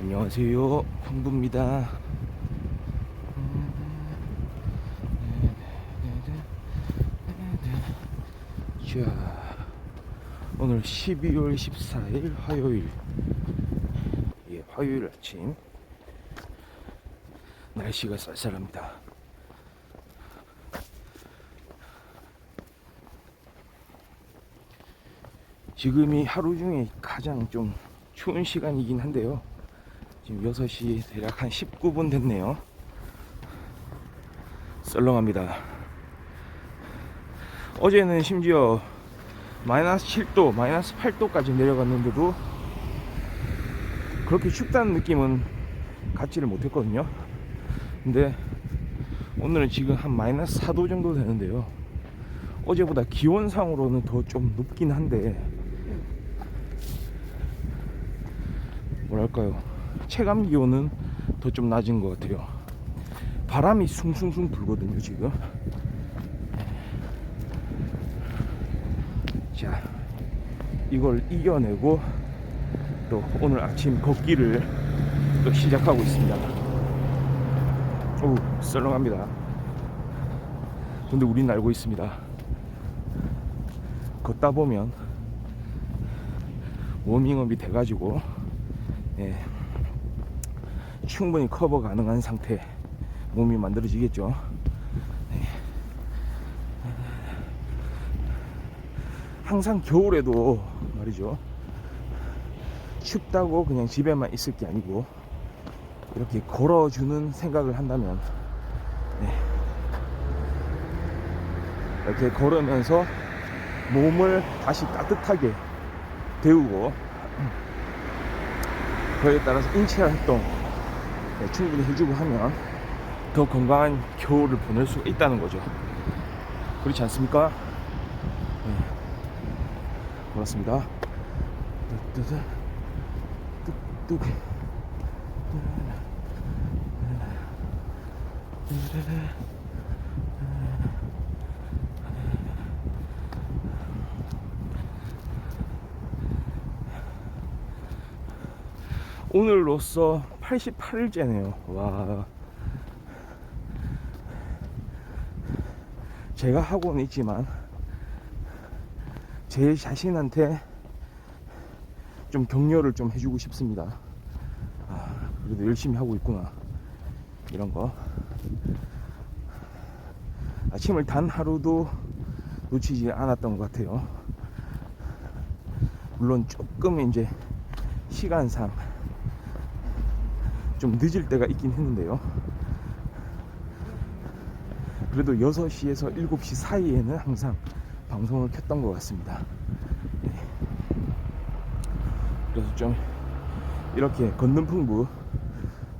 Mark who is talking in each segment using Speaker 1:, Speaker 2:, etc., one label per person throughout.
Speaker 1: 안녕하세요, 황부입니다. 자, 오늘 12월 14일 화요일. 예, 화요일 아침. 날씨가 쌀쌀합니다. 지금이 하루 중에 가장 좀 추운 시간이긴 한데요. 지금 6시 대략 한 19분 됐네요. 썰렁합니다. 어제는 심지어 마이너스 7도, 마이너스 8도까지 내려갔는데도 그렇게 춥다는 느낌은 갖지를 못했거든요. 근데 오늘은 지금 한 마이너스 4도 정도 되는데요. 어제보다 기온상으로는 더 좀 높긴 한데, 뭐랄까요, 체감 기온은 더 좀 낮은 것 같아요. 바람이 숭숭숭 불거든요 지금. 자, 이걸 이겨내고 또 오늘 아침 걷기를 또 시작하고 있습니다. 오, 썰렁합니다. 근데 우린 알고 있습니다. 걷다 보면 워밍업이 돼가지고, 예, 충분히 커버 가능한 상태 몸이 만들어지겠죠. 예. 항상 겨울에도 말이죠, 춥다고 그냥 집에만 있을 게 아니고 이렇게 걸어주는 생각을 한다면, 예, 이렇게 걸으면서 몸을 다시 따뜻하게 데우고 그에 따라서 인체 활동, 예, 충분히 해주고 하면 더 건강한 겨울을 보낼 수 있다는 거죠. 그렇지 않습니까? 예, 그렇습니다. 뚝뚝. 오늘로써 88일째네요. 와. 제가 하고는 있지만 제 자신한테 좀 격려를 좀 해주고 싶습니다. 아, 그래도 열심히 하고 있구나, 이런 거. 아침을 단 하루도 놓치지 않았던 것 같아요. 물론 조금 이제 시간상 좀 늦을 때가 있긴 했는데요. 그래도 6시에서 7시 사이에는 항상 방송을 켰던 것 같습니다. 네. 그래서 좀 이렇게 걷는 풍부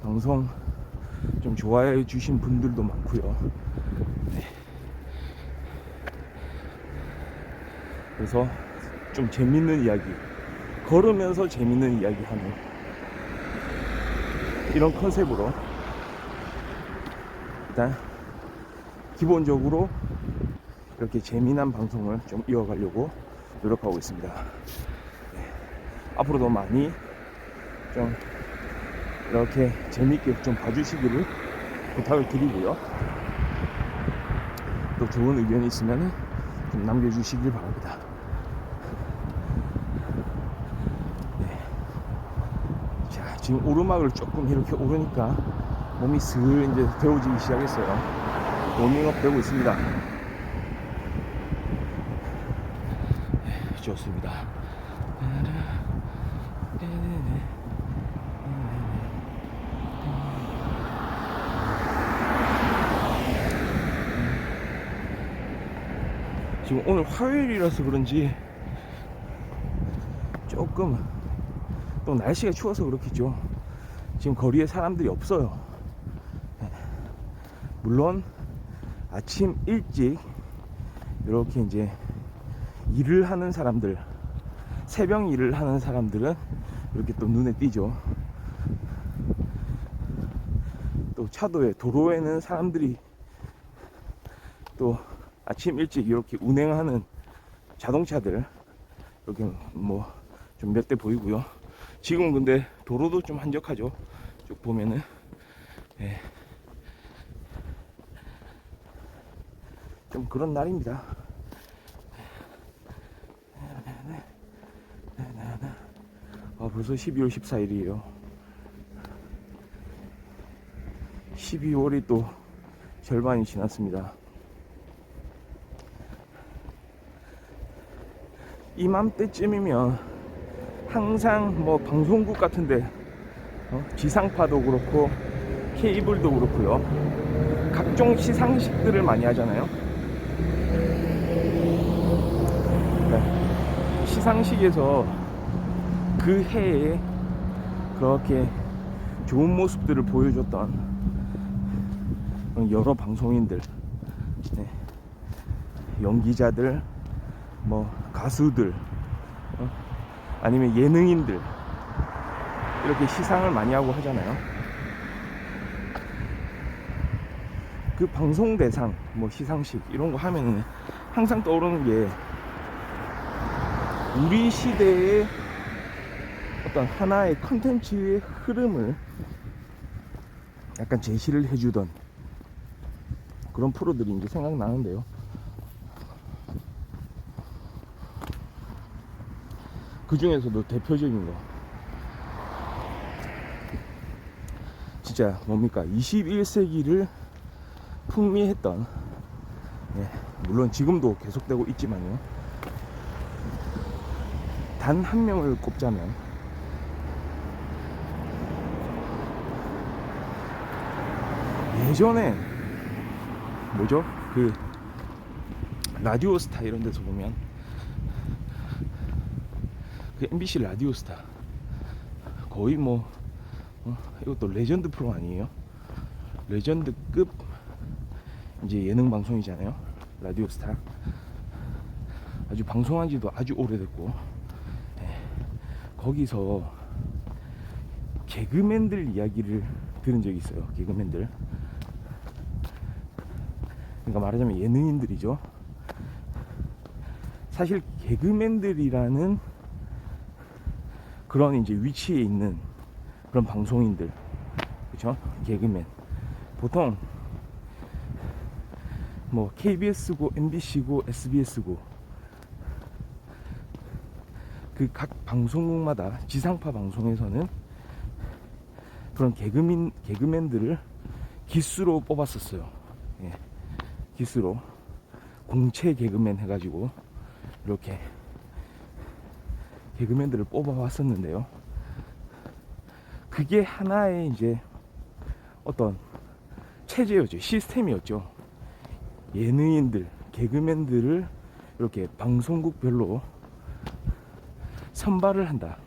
Speaker 1: 방송 좀 좋아해 주신 분들도 많고요. 네. 그래서 좀 재밌는 이야기, 걸으면서 재밌는 이야기 하는 이런 컨셉으로 일단 기본적으로 이렇게 재미난 방송을 좀 이어가려고 노력하고 있습니다. 네. 앞으로도 많이 좀 이렇게 재밌게 좀 봐주시기를 부탁을 드리고요. 또 좋은 의견이 있으면 좀 남겨주시길 바랍니다. 네. 자, 지금 오르막을 조금 이렇게 오르니까 몸이 슬 이제 데워지기 시작했어요. 워밍업 되고 있습니다. 좋습니다. 지금 오늘 화요일이라서 그런지 조금 또 날씨가 추워서 그렇겠죠. 지금 거리에 사람들이 없어요. 물론 아침 일찍 이렇게 이제 일을 하는 사람들, 새벽 일을 하는 사람들은 이렇게 또 눈에 띄죠. 또 차도에, 도로에는 사람들이 또 아침 일찍 이렇게 운행하는 자동차들 이렇게 뭐 좀 몇 대 보이고요. 지금 근데 도로도 좀 한적하죠. 쭉 보면은. 예. 좀 그런 날입니다. 벌써 12월 14일이에요. 12월이 또 절반이 지났습니다. 이맘때쯤이면 항상 뭐 방송국 같은데 지상파도 그렇고 케이블도 그렇고요, 각종 시상식들을 많이 하잖아요. 네. 시상식에서 그 해에 그렇게 좋은 모습들을 보여줬던 여러 방송인들, 네, 연기자들, 뭐 가수들, 아니면 예능인들, 이렇게 시상을 많이 하고 하잖아요. 그 방송대상, 뭐 시상식 이런 거 하면은 항상 떠오르는 게 우리 시대의 어떤 하나의 컨텐츠의 흐름을 약간 제시를 해주던 그런 프로들이 이제 생각나는데요. 그 중에서도 대표적인 거, 진짜 뭡니까, 21세기를 풍미했던, 예, 물론 지금도 계속되고 있지만요, 단 한 명을 꼽자면 예전에 뭐죠, 그 라디오스타 이런 데서 보면 그 MBC 라디오스타 거의 뭐 이것도 레전드 프로 아니에요? 레전드급 이제 예능 방송이잖아요, 라디오스타. 아주 방송한 지도 아주 오래됐고, 네. 거기서 개그맨들 이야기를 들은 적이 있어요. 개그맨들, 그러니까 말하자면 예능인들이죠. 사실 개그맨들이라는 그런 이제 위치에 있는 그런 방송인들, 그렇죠? 개그맨 보통 뭐 KBS고 MBC고 SBS고 그 각 방송국마다 지상파 방송에서는 그런 개그맨들을 기수로 뽑았었어요. 예, 기수로 공채 개그맨 해가지고 이렇게 개그맨들을 뽑아왔었는데요. 그게 하나의 이제 어떤 체제였죠. 시스템이었죠. 예능인들, 개그맨들을 이렇게 방송국별로 선발을 한다.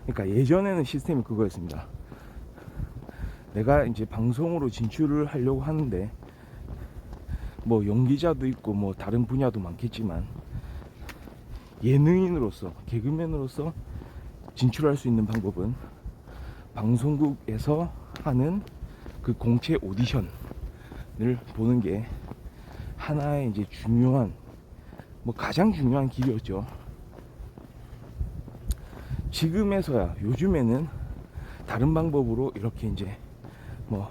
Speaker 1: 그러니까 예전에는 시스템이 그거였습니다. 내가 이제 방송으로 진출을 하려고 하는데 뭐 연기자도 있고 뭐 다른 분야도 많겠지만 예능인으로서, 개그맨으로서 진출할 수 있는 방법은 방송국에서 하는 그 공채 오디션을 보는 게 하나의 이제 중요한, 뭐 가장 중요한 길이었죠. 지금에서야 요즘에는 다른 방법으로 이렇게 이제 뭐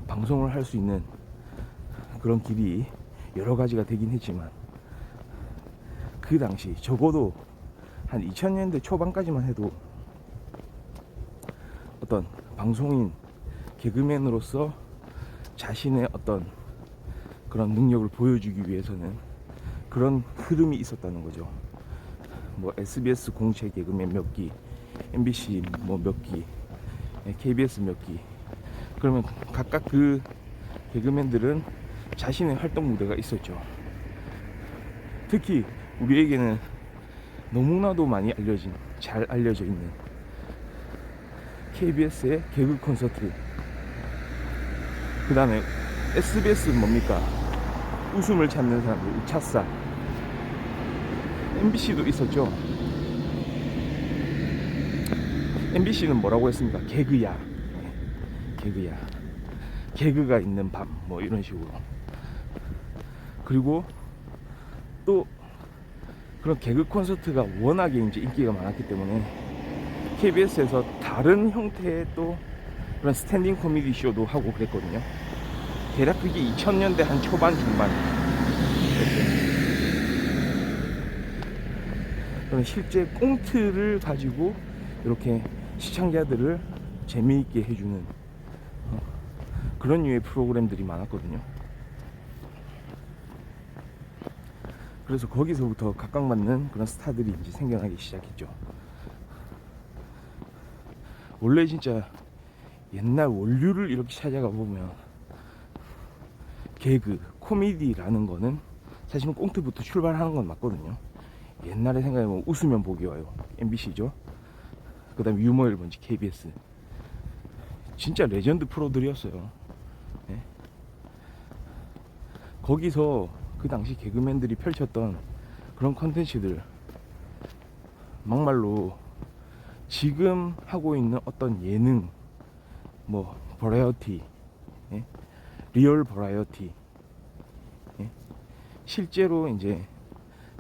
Speaker 1: 방송을 할 수 있는 그런 길이 여러 가지가 되긴 했지만, 그 당시 적어도 한 2000년대 초반까지만 해도 어떤 방송인, 개그맨으로서 자신의 어떤 그런 능력을 보여주기 위해서는 그런 흐름이 있었다는 거죠. 뭐 SBS 공채 개그맨 몇 기, MBC 뭐 몇 기, KBS 몇 기, 그러면 각각 그 개그맨들은 자신의 활동 무대가 있었죠. 특히 우리에게는 너무나도 많이 잘 알려져 있는 KBS의 개그 콘서트, 그 다음에 SBS 뭡니까, 웃음을 찾는 사람들, 우차싸. MBC도 있었죠. MBC는 뭐라고 했습니까? 개그야. 개그야. 개그가 있는 밤, 뭐 이런 식으로. 그리고 또 그런 개그 콘서트가 워낙에 이제 인기가 많았기 때문에 KBS에서 다른 형태의 또 그런 스탠딩 코미디 쇼도 하고 그랬거든요. 대략 그게 2000년대 한 초반 중반 이렇게. 그런 실제 꽁트를 가지고 이렇게 시청자들을 재미있게 해주는 그런 류의 프로그램들이 많았거든요. 그래서 거기서부터 각광받는 그런 스타들이 이제 생겨나기 시작했죠. 원래 진짜 옛날 원류를 이렇게 찾아가 보면 개그, 코미디라는 거는 사실은 꽁트부터 출발하는 건 맞거든요. 옛날에 생각해보면 웃으면 보기 와요. MBC죠. 그 다음에 유머일본지 KBS. 진짜 레전드 프로들이었어요. 네? 거기서 그 당시 개그맨들이 펼쳤던 그런 컨텐츠들, 막말로 지금 하고 있는 어떤 예능, 뭐 버라이어티, 예? 리얼 버라이어티, 예? 실제로 이제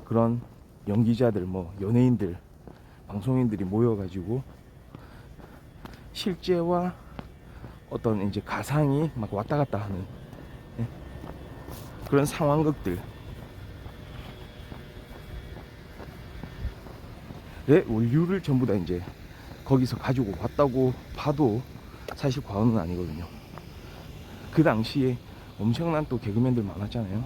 Speaker 1: 그런 연기자들, 뭐 연예인들, 방송인들이 모여가지고 실제와 어떤 이제 가상이 막 왔다 갔다 하는, 예? 그런 상황극들, 원류를 전부 다 이제 거기서 가지고 왔다고 봐도 사실 과언은 아니거든요. 그 당시에 엄청난 또 개그맨들 많았잖아요.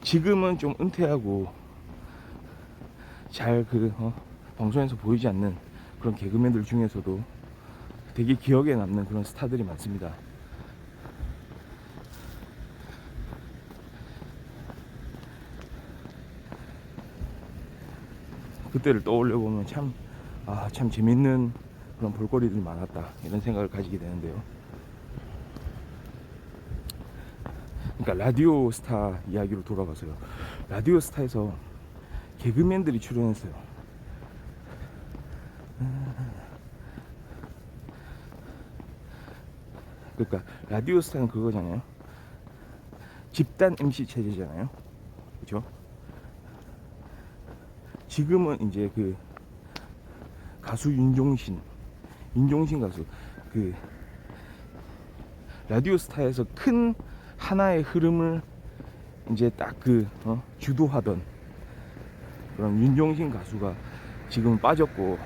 Speaker 1: 지금은 좀 은퇴하고 잘 방송에서 보이지 않는 그런 개그맨들 중에서도 되게 기억에 남는 그런 스타들이 많습니다. 그때를 떠올려 보면 참 재밌는 그런 볼거리들이 많았다, 이런 생각을 가지게 되는데요. 그러니까 라디오 스타 이야기로 돌아가서요. 라디오 스타에서 개그맨들이 출연했어요. 그러니까 라디오 스타는 그거잖아요. 집단 MC 체제잖아요. 그렇죠? 지금은 이제 그 가수 윤종신 가수, 그 라디오 스타에서 큰 하나의 흐름을 이제 딱 주도하던 그런 윤종신 가수가 지금 빠졌고,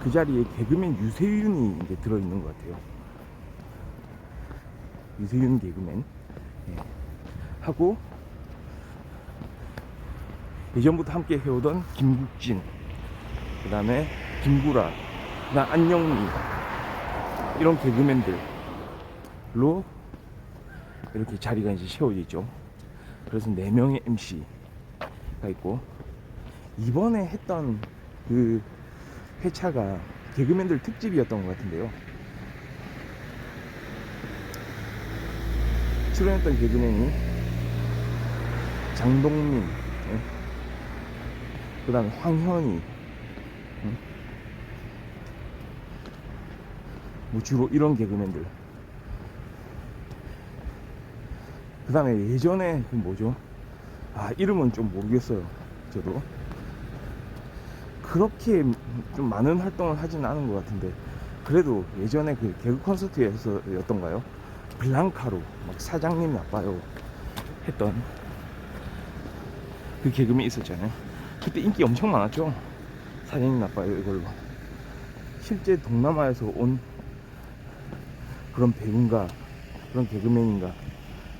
Speaker 1: 그 자리에 개그맨 유세윤이 이제 들어있는 것 같아요. 유세윤 개그맨, 예. 하고 예전부터 함께 해오던 김국진, 그 다음에 김구라, 그 다음 안영미, 이런 개그맨들로 이렇게 자리가 이제 채워져 있죠. 그래서 4명의 MC가 있고, 이번에 했던 그 회차가 개그맨들 특집이었던 것 같은데요. 출연했던 개그맨이 장동민, 예? 그 다음에 황현희, 뭐 주로 이런 개그맨들. 그 다음에 예전에 그 뭐죠, 이름은 좀 모르겠어요. 저도 그렇게 좀 많은 활동을 하진 않은 것 같은데, 그래도 예전에 그 개그 콘서트에서였던가요? 블랑카로 막 사장님 나빠요 했던 그 개그맨 있었잖아요. 그때 인기 엄청 많았죠. 사장님 나빠요 이걸로. 실제 동남아에서 온 그런 배우인가 그런 개그맨인가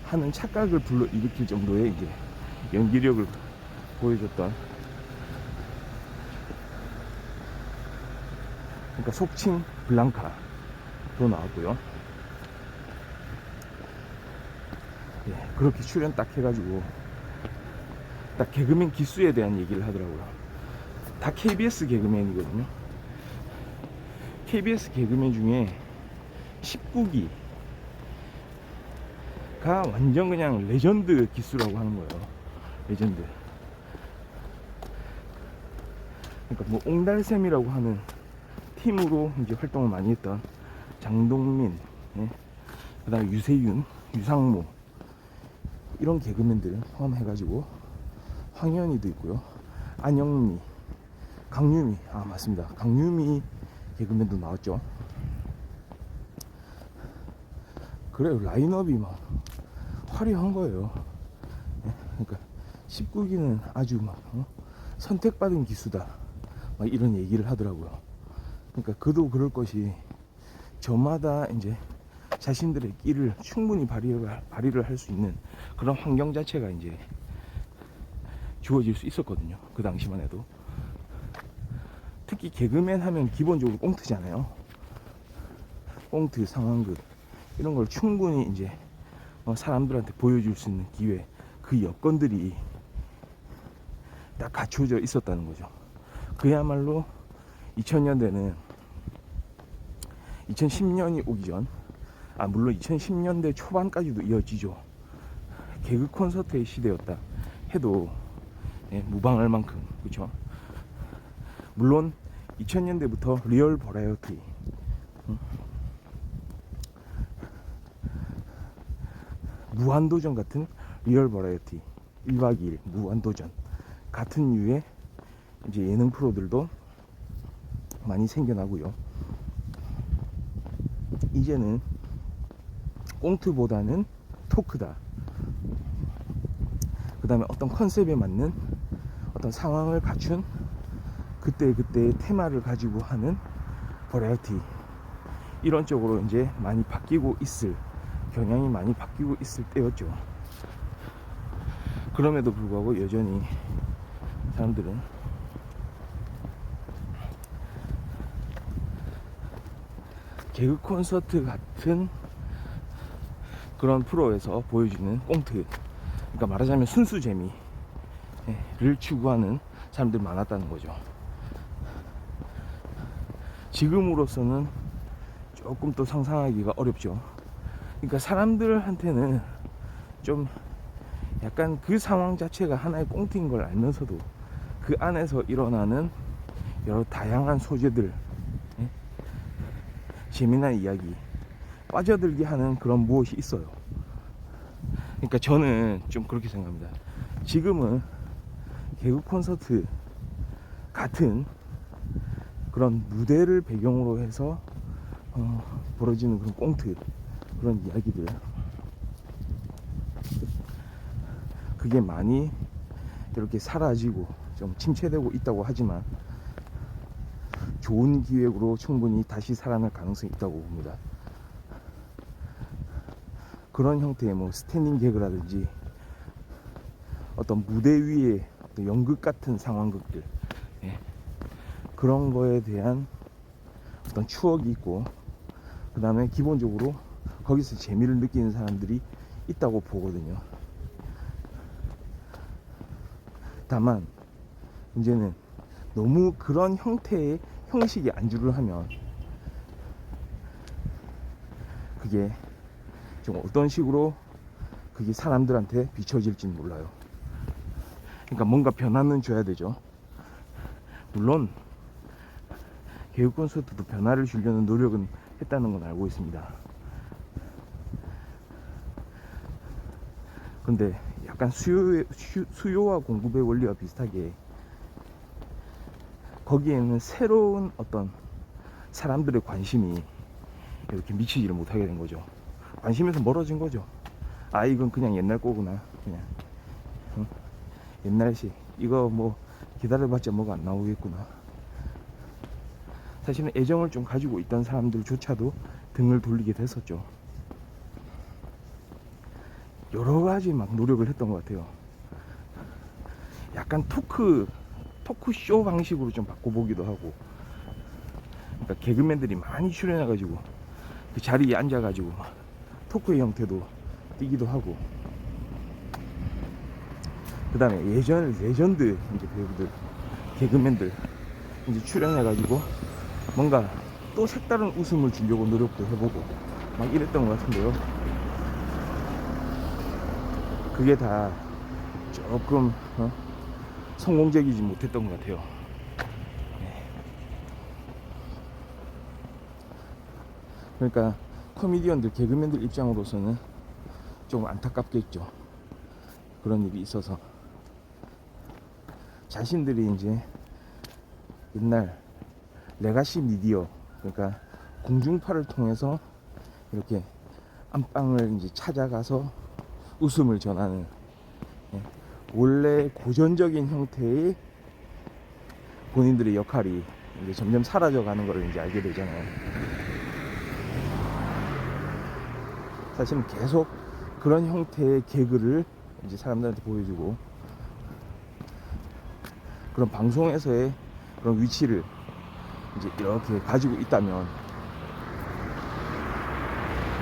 Speaker 1: 하는 착각을 불러일으킬 정도의 이제 연기력을 보여줬던, 그러니까 속칭 블랑카도 나왔고요. 예, 그렇게 출연 딱 해가지고 딱 개그맨 기수에 대한 얘기를 하더라고요. 다 KBS 개그맨이거든요. KBS 개그맨 중에 19기가 완전 그냥 레전드 기수라고 하는 거예요. 레전드. 그러니까 뭐 옹달샘이라고 하는 팀으로 이제 활동을 많이 했던 장동민, 예? 그 다음에 유세윤, 유상무, 이런 개그맨들 포함해가지고 황현희도 있고요, 안영미, 강유미, 아 맞습니다, 강유미 개그맨도 나왔죠. 그래요, 라인업이 막 화려한 거예요. 그러니까 19기는 아주 막 선택받은 기수다 막 이런 얘기를 하더라고요. 그러니까 그도 그럴 것이 저마다 이제 자신들의 끼를 충분히 발휘를 할 수 있는 그런 환경 자체가 이제 주어질 수 있었거든요, 그 당시만 해도. 특히 개그맨 하면 기본적으로 꽁트잖아요. 꽁트, 상황극 이런 걸 충분히 이제 사람들한테 보여줄 수 있는 기회, 그 여건들이 딱 갖춰져 있었다는 거죠. 그야말로 2000년대는 2010년이 오기 전, 물론 2010년대 초반까지도 이어지죠. 개그 콘서트의 시대였다 해도 무방할 만큼, 그렇죠. 물론 2000년대부터 리얼 버라이어티, 무한도전 같은 리얼 버라이어티, 1박 2일 무한도전 같은 류의 이제 예능 프로들도 많이 생겨나고요. 이제는 꽁트보다는 토크다. 그 다음에 어떤 컨셉에 맞는 어떤 상황을 갖춘 그때그때의 테마를 가지고 하는 버라이어티, 이런 쪽으로 이제 많이 바뀌고 있을, 경향이 많이 바뀌고 있을 때였죠. 그럼에도 불구하고 여전히 사람들은 개그 콘서트 같은 그런 프로에서 보여주는 꽁트, 그러니까 말하자면 순수 재미를 추구하는 사람들이 많았다는 거죠. 지금으로서는 조금 또 상상하기가 어렵죠. 그러니까 사람들한테는 좀 약간 그 상황 자체가 하나의 꽁트인 걸 알면서도 그 안에서 일어나는 여러 다양한 소재들, 재미난 이야기, 빠져들게 하는 그런 무엇이 있어요. 그러니까 저는 좀 그렇게 생각합니다. 지금은 개그 콘서트 같은 그런 무대를 배경으로 해서 벌어지는 그런 꽁트, 그런 이야기들, 그게 많이 이렇게 사라지고 좀 침체되고 있다고 하지만 좋은 기획으로 충분히 다시 살아날 가능성이 있다고 봅니다. 그런 형태의 뭐 스탠딩 개그라든지 어떤 무대 위에 어떤 연극 같은 상황극들, 그런 거에 대한 어떤 추억이 있고, 그 다음에 기본적으로 거기서 재미를 느끼는 사람들이 있다고 보거든요. 다만 문제는 너무 그런 형태의 형식이 안주를 하면 그게 좀 어떤 식으로 그게 사람들한테 비춰질지는 몰라요. 그러니까 뭔가 변화는 줘야 되죠. 물론 개그 콘서트도 변화를 주려는 노력은 했다는 건 알고 있습니다. 근데 약간 수요와 공급의 원리와 비슷하게 거기에는 새로운 어떤 사람들의 관심이 이렇게 미치지를 못하게 된 거죠. 관심에서 멀어진 거죠. 아, 이건 그냥 옛날 거구나, 그냥 옛날식, 이거 뭐 기다려봤자 뭐가 안 나오겠구나. 사실은 애정을 좀 가지고 있던 사람들조차도 등을 돌리게 됐었죠. 여러 가지 막 노력을 했던 것 같아요. 약간 토크쇼 방식으로 좀 바꿔보기도 하고, 그러니까 개그맨들이 많이 출연해가지고 그 자리에 앉아가지고 토크의 형태도 띄기도 하고, 그 다음에 예전 레전드 이제 배우들, 개그맨들 이제 출연해가지고 뭔가 또 색다른 웃음을 주려고 노력도 해보고 막 이랬던 것 같은데요. 그게 다 조금 성공적이지 못했던 것 같아요. 그러니까 코미디언들, 개그맨들 입장으로서는 좀 안타깝겠죠. 그런 일이 있어서 자신들이 이제 옛날 레가시 미디어, 그러니까 공중파를 통해서 이렇게 안방을 이제 찾아가서 웃음을 전하는, 예, 원래 고전적인 형태의 본인들의 역할이 이제 점점 사라져가는 걸 이제 알게 되잖아요. 사실은 계속 그런 형태의 개그를 이제 사람들한테 보여주고, 그런 방송에서의 그런 위치를 이제 이렇게 가지고 있다면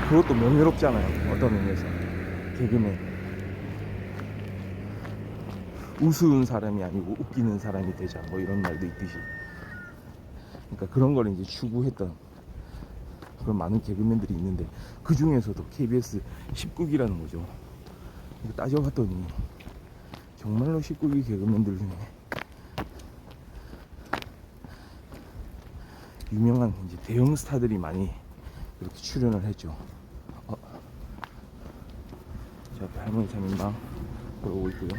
Speaker 1: 그것도 명예롭잖아요. 어떤 의미에서 개그맨, 우스운 사람이 아니고 웃기는 사람이 되자, 뭐 이런 말도 있듯이. 그러니까 그런 걸 이제 추구했던 그런 많은 개그맨들이 있는데, 그 중에서도 KBS 19기라는 거죠. 따져봤더니 정말로 19기 개그맨들 중에 유명한 이제 대형 스타들이 많이 이렇게 출연을 했죠. 제 앞에 할머니 3인방 걸어오고 있고요.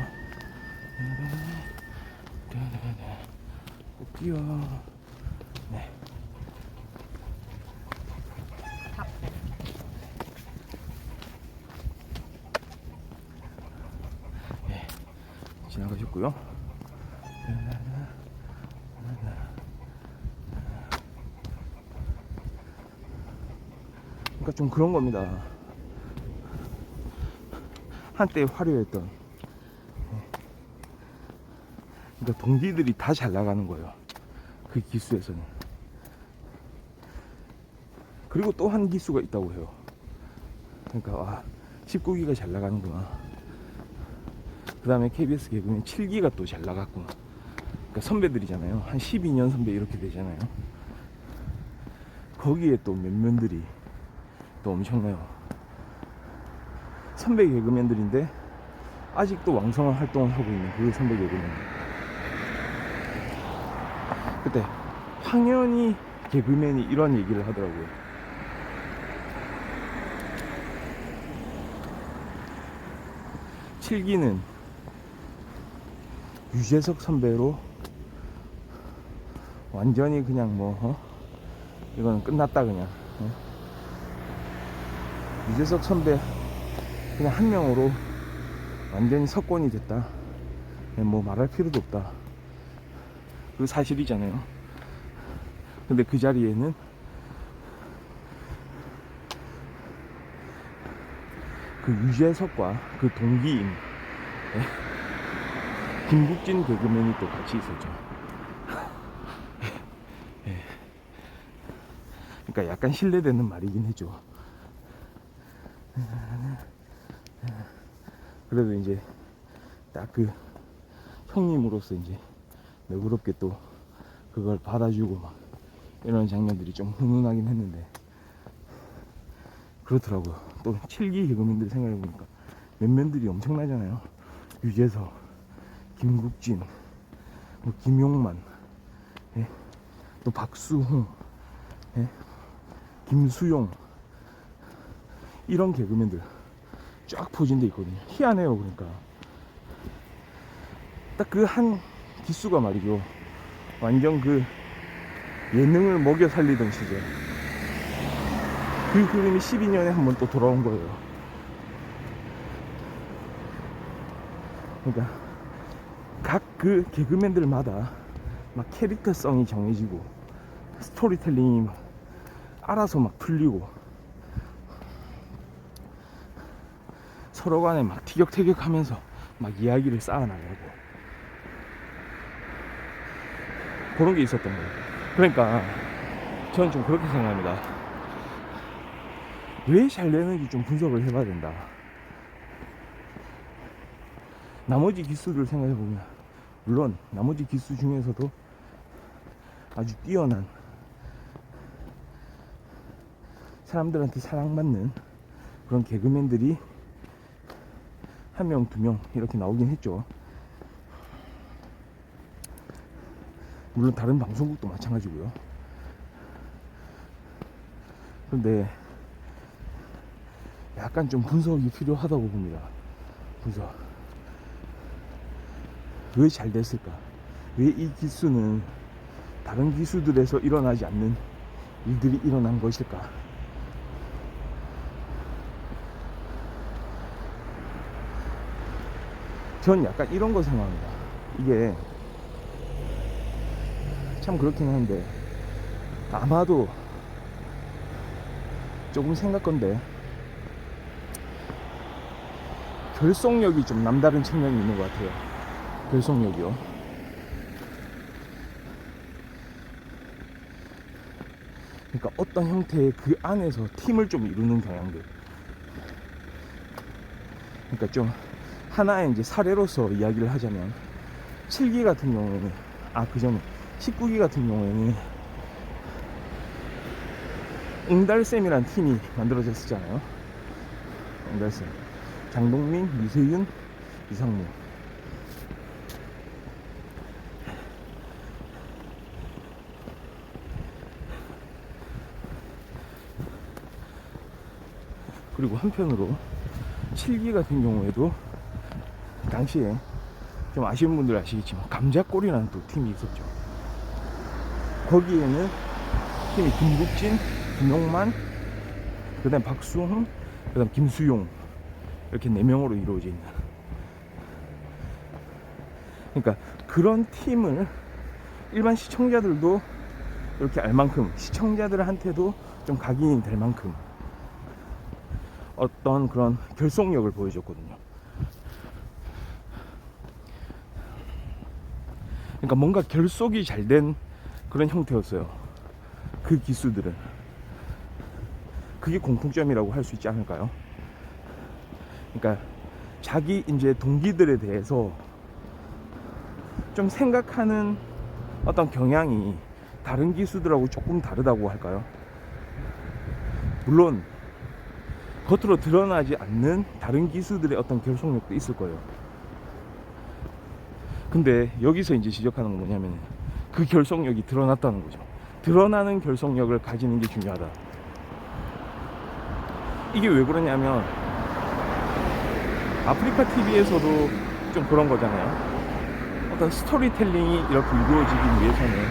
Speaker 1: 꽃피어. 네. 네. 지나가셨고요. 그러니까 좀 그런 겁니다. 한때 화려했던, 그러니까 동기들이 다 잘 나가는 거예요. 그 기수에서는. 그리고 또 한 기수가 있다고 해요. 그러니까 와, 19기가 잘 나가는구나. 그 다음에 KBS 개그맨 7기가 또 잘 나갔구나. 그러니까 선배들이잖아요. 한 12년 선배 이렇게 되잖아요. 거기에 또 면면들이 또 엄청나요. 선배 개그맨들인데 아직도 왕성한 활동을 하고 있는 그 선배 개그맨. 그때 황현희 개그맨이 이런 얘기를 하더라고요. 칠기는 유재석 선배로 완전히 그냥 이거는 끝났다 그냥. 유재석 선배 그냥 한 명으로 완전히 석권이 됐다. 뭐 말할 필요도 없다. 그 사실이잖아요. 근데 그 자리에는 그 유재석과 그 동기인 김국진 개그맨이 또 같이 있었죠. 그러니까 약간 신뢰되는 말이긴 해죠. 그래도 이제 딱 그 형님으로서 이제 너그럽게 또 그걸 받아주고 막 이런 장면들이 좀 훈훈하긴 했는데, 그렇더라고요. 또 7기 개그맨들 생각해보니까 면면들이 엄청나잖아요. 유재석, 김국진, 뭐 김용만, 예? 또 박수홍, 예? 김수용, 이런 개그맨들 쫙 포진돼 있거든요. 희한해요. 그러니까 딱 그 한 기수가 말이죠, 완전 그 예능을 먹여 살리던 시절, 그 흐름이 12년에 한 번 또 돌아온 거예요. 그러니까 각 그 개그맨들마다 막 캐릭터성이 정해지고 스토리텔링이 막 알아서 막 풀리고 서로 간에 막 티격태격하면서 막 이야기를 쌓아나가고 그런 게 있었던 거예요. 그러니까 저는 좀 그렇게 생각합니다. 왜 잘 되는지 좀 분석을 해봐야 된다. 나머지 기수를 생각해보면 물론 나머지 기수 중에서도 아주 뛰어난, 사람들한테 사랑받는 그런 개그맨들이 한 명, 두 명 이렇게 나오긴 했죠. 물론 다른 방송국도 마찬가지고요. 그런데 약간 좀 분석이 필요하다고 봅니다. 분석. 왜 잘 됐을까? 왜 이 기수는 다른 기수들에서 일어나지 않는 일들이 일어난 것일까? 전 약간 이런 거 생각합니다. 이게 참 그렇긴 한데, 아마도 조금 생각건데 결속력이 좀 남다른 측면이 있는 것 같아요. 결속력이요. 그러니까 어떤 형태의 그 안에서 팀을 좀 이루는 경향들. 그러니까 좀 하나의 이제 사례로서 이야기를 하자면 7기 같은 경우에는, 그 전에 19기 같은 경우에는 웅달샘이란 팀이 만들어졌었잖아요. 웅달샘. 장동민, 유세윤, 이상무. 그리고 한편으로 7기 같은 경우에도 당시에 좀 아시는 분들 아시겠지만 감자골이라는 또 팀이 있었죠. 거기에는 팀이 김국진, 김용만, 그 다음 박수홍, 그 다음 김수용, 이렇게 4명으로 이루어져 있는. 그러니까 그런 팀을 일반 시청자들도 이렇게 알 만큼, 시청자들한테도 좀 각인이 될 만큼 어떤 그런 결속력을 보여줬거든요. 그러니까 뭔가 결속이 잘 된 그런 형태였어요. 그 기수들은. 그게 공통점이라고 할 수 있지 않을까요? 그러니까 자기 이제 동기들에 대해서 좀 생각하는 어떤 경향이 다른 기수들하고 조금 다르다고 할까요? 물론 겉으로 드러나지 않는 다른 기수들의 어떤 결속력도 있을 거예요. 근데 여기서 이제 지적하는 건 뭐냐면 그 결속력이 드러났다는 거죠. 드러나는 결속력을 가지는 게 중요하다. 이게 왜 그러냐면 아프리카 TV에서도 좀 그런 거잖아요. 어떤 스토리텔링이 이렇게 이루어지기 위해서는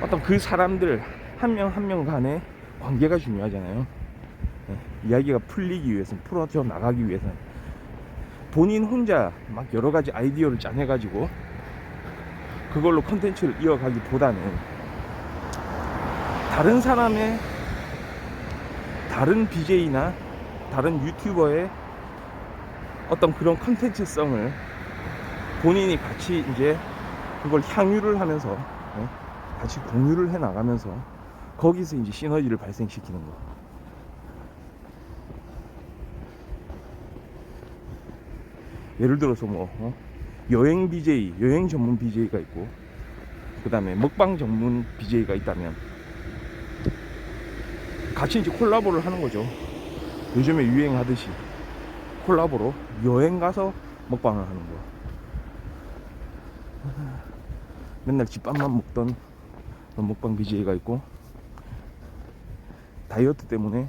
Speaker 1: 어떤 그 사람들 한 명 한 명 간의 관계가 중요하잖아요. 이야기가 풀리기 위해서는, 풀어져 나가기 위해서는 본인 혼자 막 여러 가지 아이디어를 짜내가지고 그걸로 컨텐츠를 이어가기보다는 다른 사람의, 다른 BJ나 다른 유튜버의 어떤 그런 컨텐츠성을 본인이 같이 이제 그걸 향유를 하면서 같이 공유를 해 나가면서 거기서 이제 시너지를 발생시키는 거. 예를 들어서 여행 BJ, 여행 전문 BJ가 있고, 그 다음에 먹방 전문 BJ가 있다면 같이 이제 콜라보를 하는 거죠. 요즘에 유행하듯이 콜라보로 여행 가서 먹방을 하는 거. 맨날 집밥만 먹던 그런 먹방 BJ가 있고, 다이어트 때문에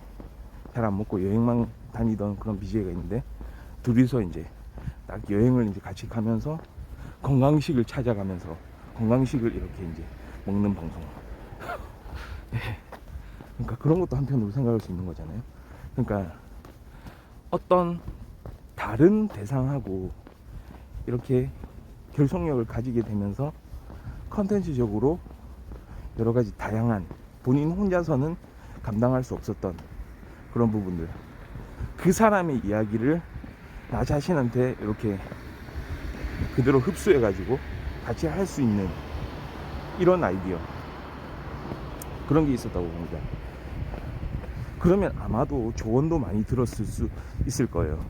Speaker 1: 잘 안 먹고 여행만 다니던 그런 BJ가 있는데, 둘이서 이제 딱 여행을 이제 같이 가면서 건강식을 찾아가면서 건강식을 이렇게 이제 먹는 방송. 그러니까 그런 것도 한편으로 생각할 수 있는 거잖아요. 그러니까 어떤 다른 대상하고 이렇게 결속력을 가지게 되면서 컨텐츠적으로 여러 가지 다양한, 본인 혼자서는 감당할 수 없었던 그런 부분들, 그 사람의 이야기를 나 자신한테 이렇게 그대로 흡수해 가지고 같이 할 수 있는 이런 아이디어, 그런 게 있었다고 봅니다. 그러면 아마도 조언도 많이 들었을 수 있을 거예요.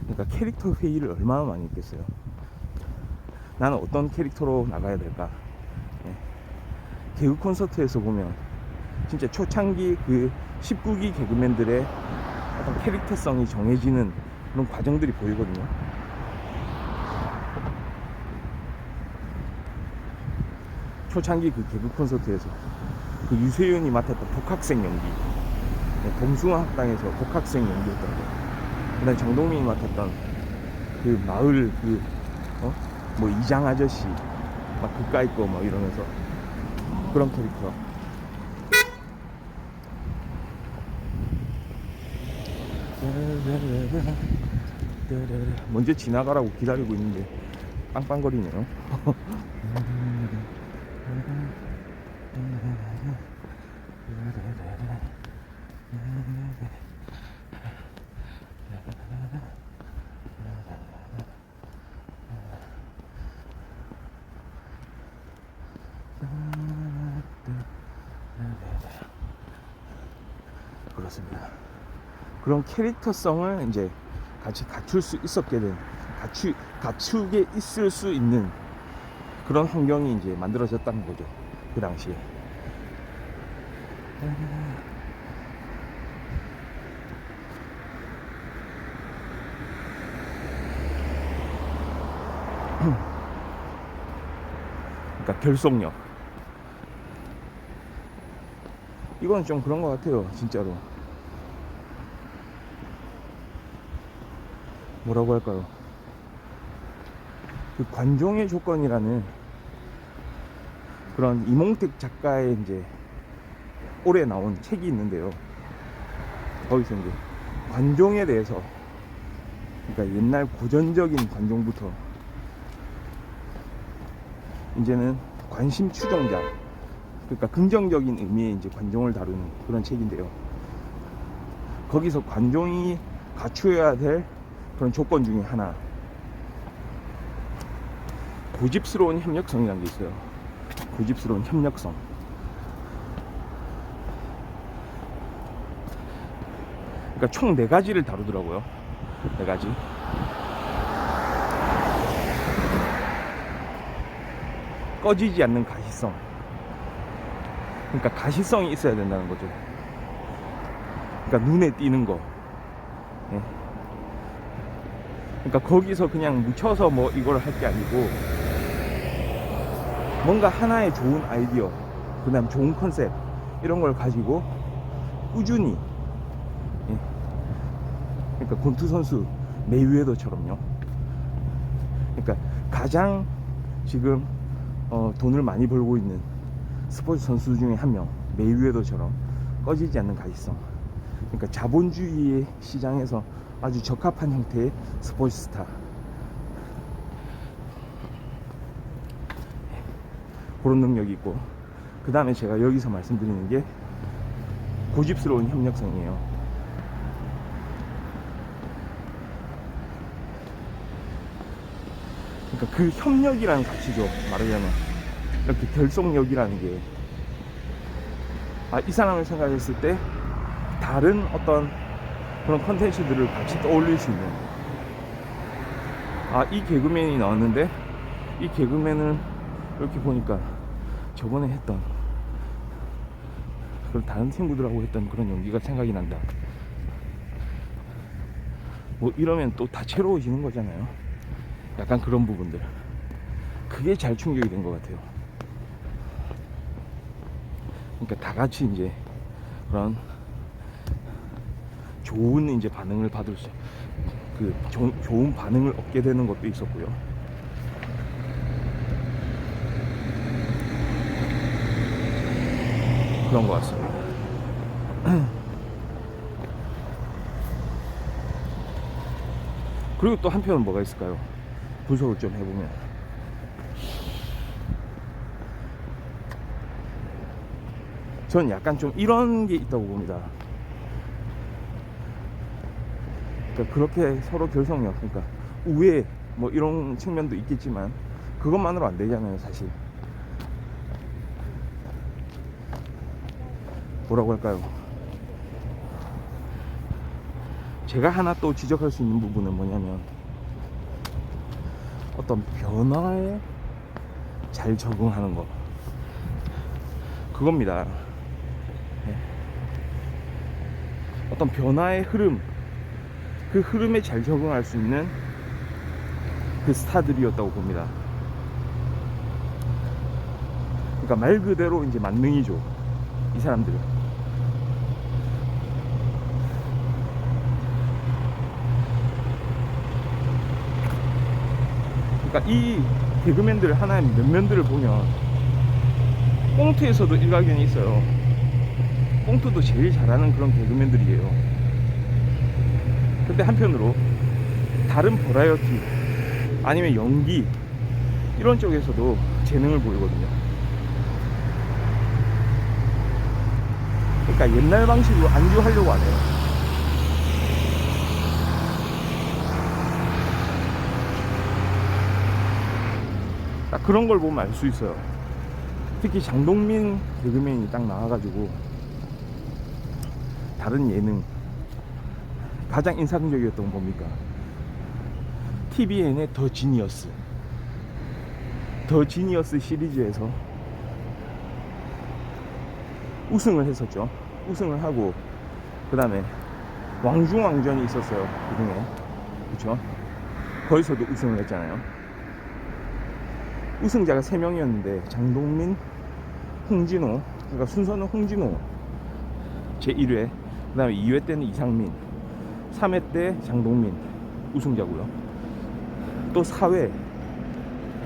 Speaker 1: 그러니까 캐릭터 회의를 얼마나 많이 했겠어요. 나는 어떤 캐릭터로 나가야 될까? 개그 콘서트에서 보면 진짜 초창기 그 19기 개그맨들의 어떤 캐릭터성이 정해지는 그런 과정들이 보이거든요. 초창기 그 개그 콘서트에서 그 유세윤이 맡았던 복학생 연기, 봉숭아 학당에서 복학생 연기했던 거, 그다음 정동민이 맡았던 그 마을 그 뭐 이장 아저씨 막 그까이 거 막 이러면서 그런 캐릭터. 먼저 지나가라고 기다리고 있는데 빵빵거리네요. 그렇습니다. 그런 캐릭터성을 이제 같이 갖출 수 있었게 된, 갖추게 있을 수 있는 그런 환경이 이제 만들어졌다는 거죠. 그 당시에. 그러니까 결속력. 이건 좀 그런 것 같아요, 진짜로. 뭐라고 할까요? 그 관종의 조건이라는 그런 이몽택 작가의 이제 올해 나온 책이 있는데요. 거기서 이제 관종에 대해서, 그러니까 옛날 고전적인 관종부터 이제는 관심 추종자, 그러니까 긍정적인 의미의 이제 관종을 다루는 그런 책인데요. 거기서 관종이 갖추어야 될 그런 조건 중에 하나, 고집스러운 협력성이라는 게 있어요. 고집스러운 협력성. 그러니까 총 4가지를 다루더라고요. 4가지. 꺼지지 않는 가시성. 그러니까 가시성이 있어야 된다는 거죠. 그러니까 눈에 띄는 거. 예. 그러니까 거기서 그냥 묻혀서 뭐 이걸 할 게 아니고, 뭔가 하나의 좋은 아이디어, 그 다음 좋은 컨셉, 이런 걸 가지고 꾸준히, 예. 그러니까 권투 선수 메이웨더처럼요. 그러니까 가장 지금 돈을 많이 벌고 있는 스포츠 선수 중에 한 명, 메이웨더처럼 꺼지지 않는 가시성. 그러니까 자본주의의 시장에서 아주 적합한 형태의 스포츠 스타. 그런 능력이 있고, 그 다음에 제가 여기서 말씀드리는 게 고집스러운 협력성이에요. 그러니까 그 협력이라는 가치죠. 말하자면 이렇게 결속력이라는 게, 이 사람을 생각했을 때 다른 어떤 그런 컨텐츠들을 같이 떠올릴 수 있는, 이 개그맨이 나왔는데 이 개그맨을 이렇게 보니까 저번에 했던 그런 다른 친구들하고 했던 그런 연기가 생각이 난다. 뭐 이러면 또 다채로워지는 거잖아요. 약간 그런 부분들, 그게 잘 충족이 된 것 같아요. 그러니까 다 같이 이제 그런 좋은 이제 반응을 받을 수, 좋은 반응을 얻게 되는 것도 있었고요. 그런 것 같습니다. 그리고 또 한편은 뭐가 있을까요? 분석을 좀 해보면, 전 약간 좀 이런 게 있다고 봅니다. 그러니까 그렇게 서로 결속력, 그러니까 우애 뭐 이런 측면도 있겠지만 그것만으로 안 되잖아요, 사실. 뭐라고 할까요? 제가 하나 또 지적할 수 있는 부분은 뭐냐면, 어떤 변화에 잘 적응하는 거, 그겁니다. 네. 어떤 변화의 흐름, 그 흐름에 잘 적응할 수 있는 그 스타들이었다고 봅니다. 그러니까 말 그대로 이제 만능이죠, 이 사람들은. 그러니까 이 개그맨들 하나의 면면들을 보면 꽁트에서도 일가견이 있어요. 꽁트도 제일 잘하는 그런 개그맨들이에요. 근데 한편으로 다른 버라이어티 아니면 연기 이런 쪽에서도 재능을 보이거든요. 그러니까 옛날 방식으로 안주하려고 안 해요. 딱 그런 걸 보면 알 수 있어요. 특히 장동민 개그맨이 딱 나와가지고 다른 예능 가장 인상적이었던 건 뭡니까? TVN의 더 지니어스 시리즈에서 우승을 했었죠. 우승을 하고 그 다음에 왕중왕전이 있었어요. 그중에 그쵸? 거기서도 우승을 했잖아요. 우승자가 3명이었는데 장동민, 홍진호, 그러니까 순서는 홍진호 제1회, 그 다음에 2회 때는 이상민, 3회 때 장동민 우승자고요. 또 4회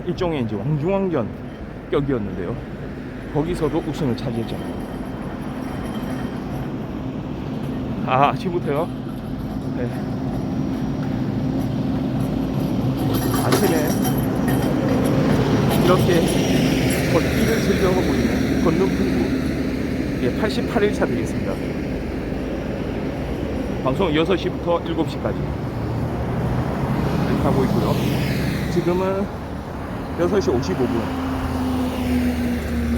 Speaker 1: 일종의 이제 왕중왕전 격이었는데요. 거기서도 우승을 차지했잖아요. 아, 아침부터요? 네. 아침에 이렇게 걷기를 즐겨하고 있는 건너풍구 88일차 되겠습니다. 방송은 6시부터 7시까지 이렇게 하고 있고요. 지금은 6시 55분.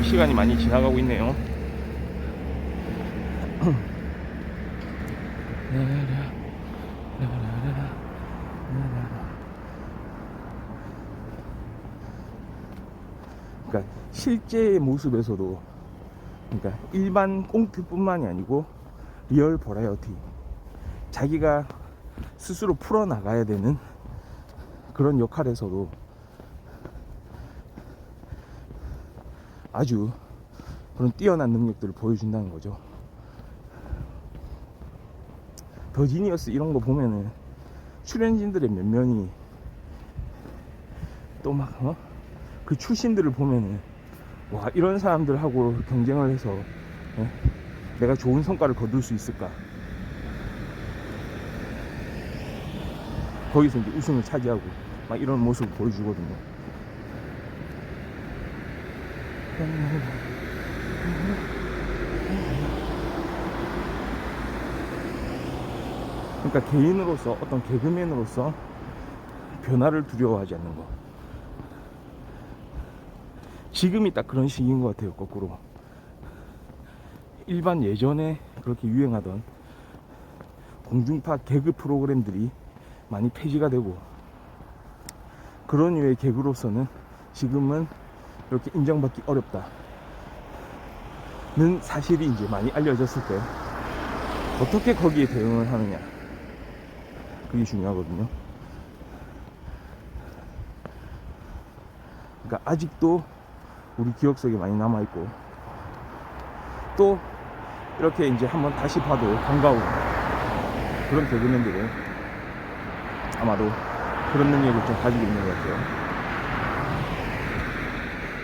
Speaker 1: 시간이 많이 지나가고 있네요. 그러니까 실제의 모습에서도, 그러니까 일반 꽁트뿐만이 아니고 리얼 버라이어티, 자기가 스스로 풀어나가야 되는 그런 역할에서도 아주 그런 뛰어난 능력들을 보여준다는 거죠. 더 지니어스 이런 거 보면은 출연진들의 면면이 또 막 그 출신들을 보면은 와, 이런 사람들하고 경쟁을 해서 내가 좋은 성과를 거둘 수 있을까, 거기서 이제 우승을 차지하고 막 이런 모습을 보여주거든요. 그러니까 개인으로서, 어떤 개그맨으로서 변화를 두려워하지 않는 거. 지금이 딱 그런 시기인 것 같아요. 거꾸로 일반 예전에 그렇게 유행하던 공중파 개그 프로그램들이 많이 폐지가 되고, 그런 류의 개그로서는 지금은 이렇게 인정받기 어렵다는 사실이 이제 많이 알려졌을 때 어떻게 거기에 대응을 하느냐, 그게 중요하거든요. 그러니까 아직도 우리 기억 속에 많이 남아있고, 또 이렇게 이제 한번 다시 봐도 반가운 그런 개그맨들은 아마도 그런 능력을 좀 가지고 있는 것 같아요.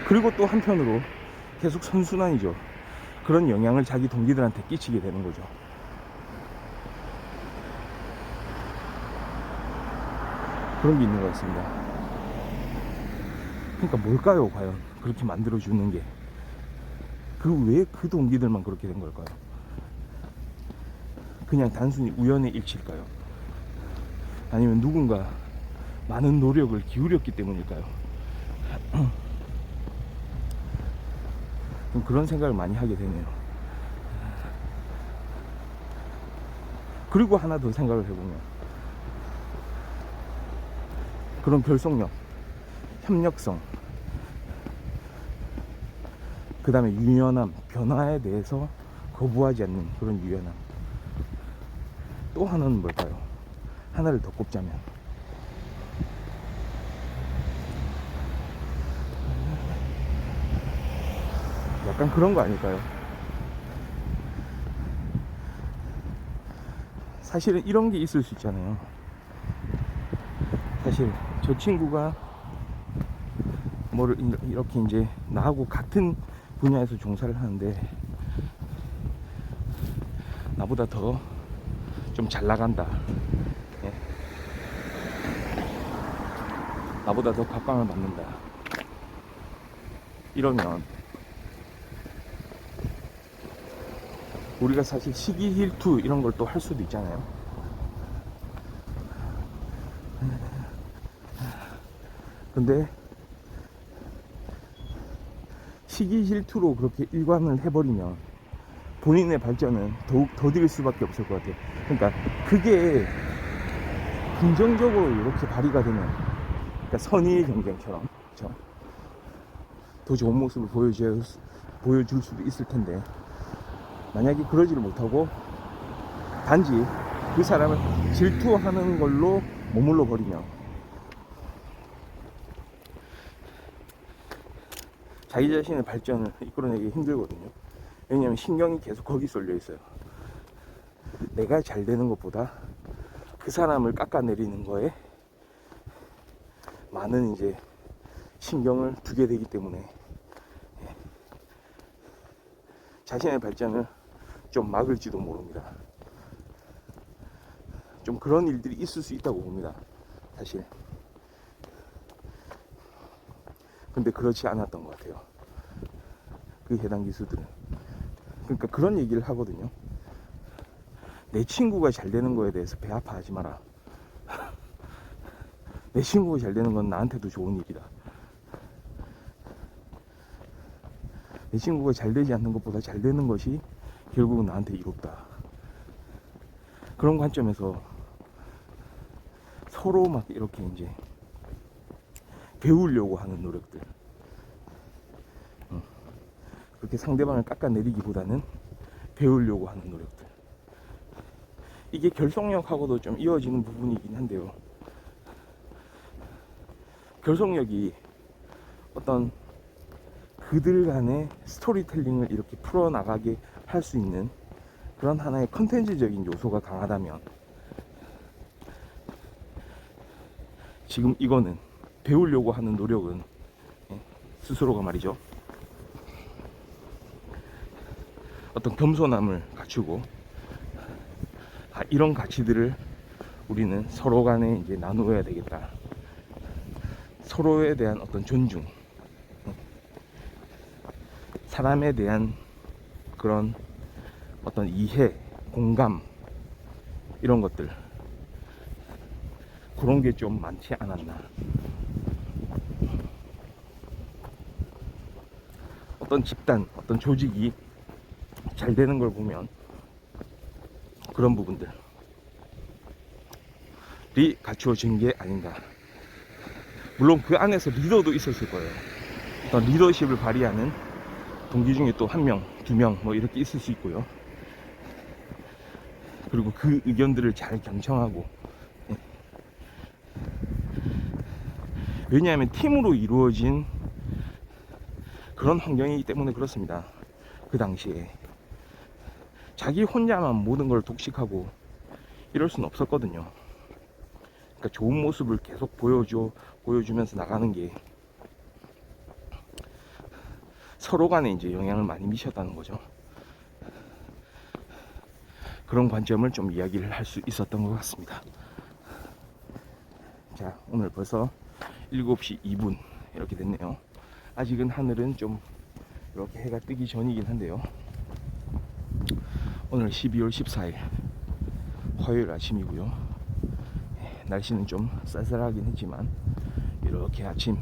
Speaker 1: 그리고 또 한편으로 계속 선순환이죠. 그런 영향을 자기 동기들한테 끼치게 되는 거죠. 그런 게 있는 것 같습니다. 그러니까 뭘까요, 과연 그렇게 만들어주는 게? 왜 그 동기들만 그렇게 된 걸까요? 그냥 단순히 우연의 일치일까요? 아니면 누군가 많은 노력을 기울였기 때문일까요? 좀 그런 생각을 많이 하게 되네요. 그리고 하나 더 생각을 해보면, 그런 결속력, 협력성, 그 다음에 유연함, 변화에 대해서 거부하지 않는 그런 유연함. 또 하나는 뭘까요? 하나를 더 꼽자면 약간 그런 거 아닐까요? 사실은 이런 게 있을 수 있잖아요. 사실 저 친구가 뭐를 이렇게 이제 나하고 같은 분야에서 종사를 하는데 나보다 더 좀 잘 나간다, 예. 나보다 더 각광을 받는다 이러면 우리가 사실 시기질투 이런 걸 또 할 수도 있잖아요. 근데 시기질투로 그렇게 일관을 해버리면 본인의 발전은 더욱 더딜 수밖에 없을 것 같아요. 그러니까 그게 긍정적으로 이렇게 발휘가 되면, 그러니까 선의의 경쟁처럼, 그렇죠? 더 좋은 모습을 보여줄 수도 있을 텐데, 만약에 그러지를 못하고 단지 그 사람을 질투하는 걸로 머물러 버리면 자기 자신의 발전을 이끌어내기 힘들거든요. 왜냐하면 신경이 계속 거기 쏠려 있어요. 내가 잘 되는 것보다 그 사람을 깎아내리는 거에 많은 이제 신경을 두게 되기 때문에 자신의 발전을 좀 막을지도 모릅니다. 좀 그런 일들이 있을 수 있다고 봅니다, 사실. 근데 그렇지 않았던 것 같아요, 그 해당 기수들은. 그러니까 그런 얘기를 하거든요. 내 친구가 잘 되는 거에 대해서 배 아파하지 마라. 내 친구가 잘 되는 건 나한테도 좋은 일이다. 내 친구가 잘 되지 않는 것보다 잘 되는 것이 결국은 나한테 이롭다. 그런 관점에서 서로 막 이렇게 이제 배우려고 하는 노력들, 그렇게 상대방을 깎아내리기보다는 배우려고 하는 노력들, 이게 결속력하고도 좀 이어지는 부분이긴 한데요. 결속력이 어떤 그들 간의 스토리텔링을 이렇게 풀어나가게 할 수 있는 그런 하나의 컨텐츠적인 요소가 강하다면, 지금 이거는 배우려고 하는 노력은 스스로가 말이죠, 어떤 겸손함을 갖추고, 이런 가치들을 우리는 서로 간에 이제 나누어야 되겠다. 서로에 대한 어떤 존중, 사람에 대한 그런 어떤 이해, 공감, 이런 것들, 그런 게 좀 많지 않았나. 어떤 집단, 어떤 조직이 잘 되는 걸 보면 그런 부분들이 갖추어진 게 아닌가. 물론 그 안에서 리더도 있었을 거예요. 어떤 리더십을 발휘하는 동기 중에 또 한 명, 두 명 뭐 이렇게 있을 수 있고요. 그리고 그 의견들을 잘 경청하고, 왜냐하면 팀으로 이루어진 그런 환경이기 때문에 그렇습니다. 그 당시에 자기 혼자만 모든 걸 독식하고 이럴 수는 없었거든요. 그러니까 좋은 모습을 계속 보여주면서 나가는 게 서로 간에 이제 영향을 많이 미쳤다는 거죠. 그런 관점을 좀 이야기를 할 수 있었던 것 같습니다. 자, 오늘 벌써 7시 2분 이렇게 됐네요. 아직은 하늘은 좀 이렇게 해가 뜨기 전이긴 한데요. 오늘 12월 14일 화요일 아침이고요. 날씨는 좀 쌀쌀하긴 했지만 이렇게 아침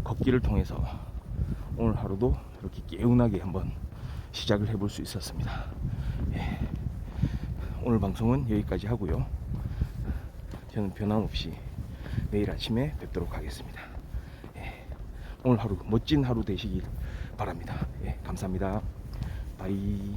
Speaker 1: 걷기를 통해서 오늘 하루도 이렇게 개운하게 한번 시작을 해볼 수 있었습니다. 오늘 방송은 여기까지 하고요. 저는 변함없이 내일 아침에 뵙도록 하겠습니다. 오늘 하루 멋진 하루 되시길 바랍니다. 감사합니다. 바이.